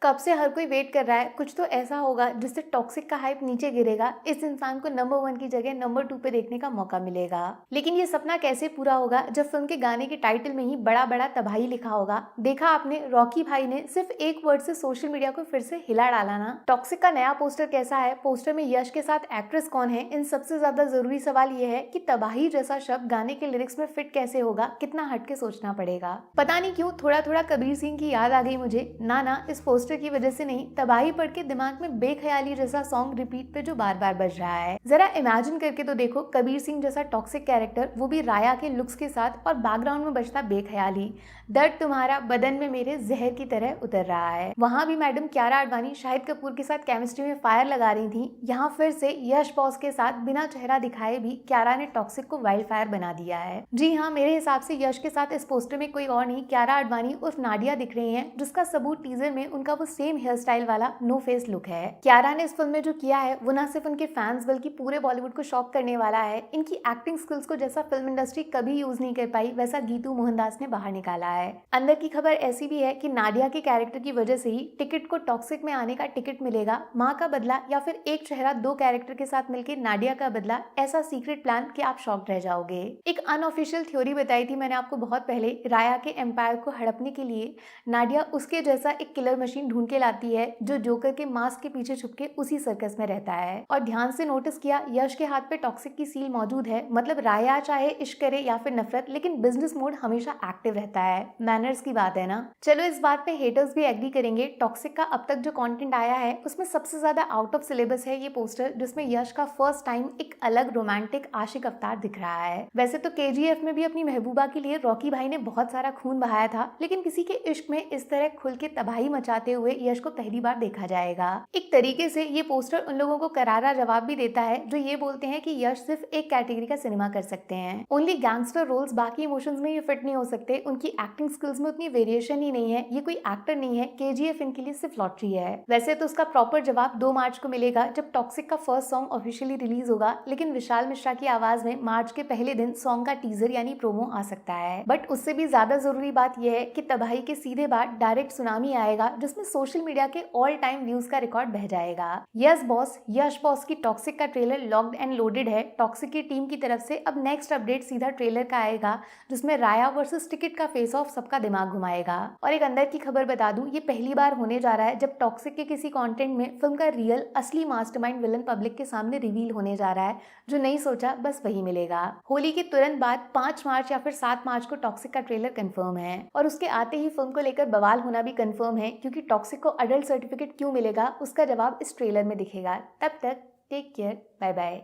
कब से हर कोई वेट कर रहा है, कुछ तो ऐसा होगा जिससे टॉक्सिक का हाइप नीचे गिरेगा, इस इंसान को नंबर 1 की जगह नंबर 2 पे देखने का मौका मिलेगा। लेकिन ये सपना कैसे पूरा होगा जब फिल्म के गाने के टाइटल में ही बड़ा बड़ा तबाही लिखा होगा। देखा आपने, रॉकी भाई ने सिर्फ एक वर्ड से सोशल मीडिया को फिर से हिला डाला ना। टॉक्सिक का नया पोस्टर कैसा है, पोस्टर में यश के साथ एक्ट्रेस कौन है, इन सबसे ज्यादा जरूरी सवाल ये है कि तबाही जैसा शब्द गाने के लिरिक्स में फिट कैसे होगा, कितना हटके सोचना पड़ेगा। पता नहीं क्यों थोड़ा थोड़ा कबीर सिंह की याद आ गई मुझे। ना इस पोस्टर की वजह से नहीं, तबाही पढ़ के दिमाग में बेख्याली जैसा सॉन्ग रिपीट पे जो बार बार बज रहा है। जरा इमेजिन करके तो देखो, कबीर सिंह जैसा टॉक्सिक कैरेक्टर, वो भी राया के लुक्स के साथ, और बैकग्राउंड में बजता बेख्याली दर्द तुम्हारा बदन में मेरे जहर की तरह उतर रहा है। वहां भी मैडम कियारा आडवाणी शाहिद कपूर के साथ केमिस्ट्री में फायर लगा रही थी। यहाँ फिर से यश बॉस के साथ बिना चेहरा दिखाए भी कियारा ने टॉक्सिक को वाइल्ड फायर बना दिया है। जी हाँ, मेरे हिसाब से यश के साथ इस पोस्टर में कोई और नहीं, कियारा आडवाणी उर्फ नाडिया दिख रही है, जिसका सबूत टीजर में उनका वो सेम हेयर स्टाइल वाला नो फेस लुक है। कियारा ने इस फिल्म में जो किया है वो न सिर्फ उनके फैंस बल्कि पूरे बॉलीवुड को शॉक करने वाला है। इनकी एक्टिंग स्किल्स को जैसा फिल्म इंडस्ट्री कभी यूज नहीं कर पाई, वैसा गीतू मोहनदास ने बाहर निकाला है। अंदर की खबर ऐसी भी है कि नाडिया के कैरेक्टर की वजह से ही टिकट को टॉक्सिक में आने का टिकट मिलेगा। माँ का बदला या फिर एक चेहरा दो कैरेक्टर के साथ मिलकर नाडिया का बदला, ऐसा सीक्रेट प्लान कि आप शॉक्ड रह जाओगे। एक अनऑफिशियल थ्योरी बताई थी मैंने आपको बहुत पहले, राया के एम्पायर को हड़पने के लिए नाडिया उसके जैसा एक किलर मशीन ढूंढ के लाती है जो जोकर के मास्क के पीछे छुपके उसी सर्कस में रहता है। और ध्यान से नोटिस किया, यश के हाथ पे टॉक्सिक की सील मौजूद है। मतलब राया चाहे इश्क करे या फिर नफरत, लेकिन बिजनेस मोड हमेशा एक्टिव रहता है। मैनर्स की बात है ना। चलो इस बात पे हेटर्स भी एग्री करेंगे, टॉक्सिक का अब तक जो कंटेंट आया है उसमें सबसे ज्यादा आउट ऑफ सिलेबस है ये पोस्टर, जिसमें यश का फर्स्ट टाइम एक अलग रोमांटिक आशिक अवतार दिख रहा है। वैसे तो केजीएफ में भी अपनी महबूबा के लिए रॉकी भाई ने बहुत सारा खून बहाया था, लेकिन किसी के इश्क में इस तरह खुल के तबाही मचाते हुए यश को पहली बार देखा जाएगा। एक तरीके से ये पोस्टर उन लोगों को करारा जवाब भी देता है जो ये बोलते हैं कि यश सिर्फ एक कैटेगरी का सिनेमा कर सकते हैं। ओनली गैंगस्टर रोल्स, बाकी इमोशंस में ये फिट नहीं हो सकते। उनकी एक्टिंग स्किल्स में उतनी वेरिएशन ही नहीं है, ये कोई एक्टर नहीं है। केजीएफ इनके लिए सिर्फ लॉटरी है। वैसे तो उसका प्रॉपर जवाब 2 मार्च को मिलेगा जब टॉक्सिक का फर्स्ट सॉन्ग ऑफिशियली रिलीज होगा, लेकिन विशाल मिश्रा की आवाज में मार्च के पहले दिन सॉन्ग का टीजर यानी प्रोमो आ सकता है। बट उससे भी ज्यादा जरूरी बात यह है कि तबाही के सीधे बाद डायरेक्ट सुनामी आएगा, जिसमें सोशल मीडिया के ऑल टाइम व्यूज का रिकॉर्ड बह जाएगा। यश बॉस की टॉक्सिक का ट्रेलर लॉक्ड एंड लोडेड है। टॉक्सिक की टीम की तरफ से अब नेक्स्ट अपडेट सीधा ट्रेलर का आएगा, जिसमें राया वर्सेस टिकट का फेस ऑफ सबका दिमाग घुमाएगा। और एक अंदर की खबर बता दूं, ये पहली बार होने जा रहा है जब टॉक्सिक के किसी कंटेंट में फिल्म का रियल असली मास्टरमाइंड विलन पब्लिक के सामने रिवील होने जा रहा है। जो नहीं सोचा बस वही मिलेगा। होली के तुरंत बाद 5 मार्च या फिर 7 मार्च को टॉक्सिक का ट्रेलर कंफर्म है, और उसके आते ही फिल्म को लेकर बवाल होना भी कंफर्म है, क्योंकि टॉक्सिक को अडल्ट सर्टिफिकेट क्यों मिलेगा उसका जवाब इस ट्रेलर में दिखेगा। तब तक टेक केयर, बाय बाय।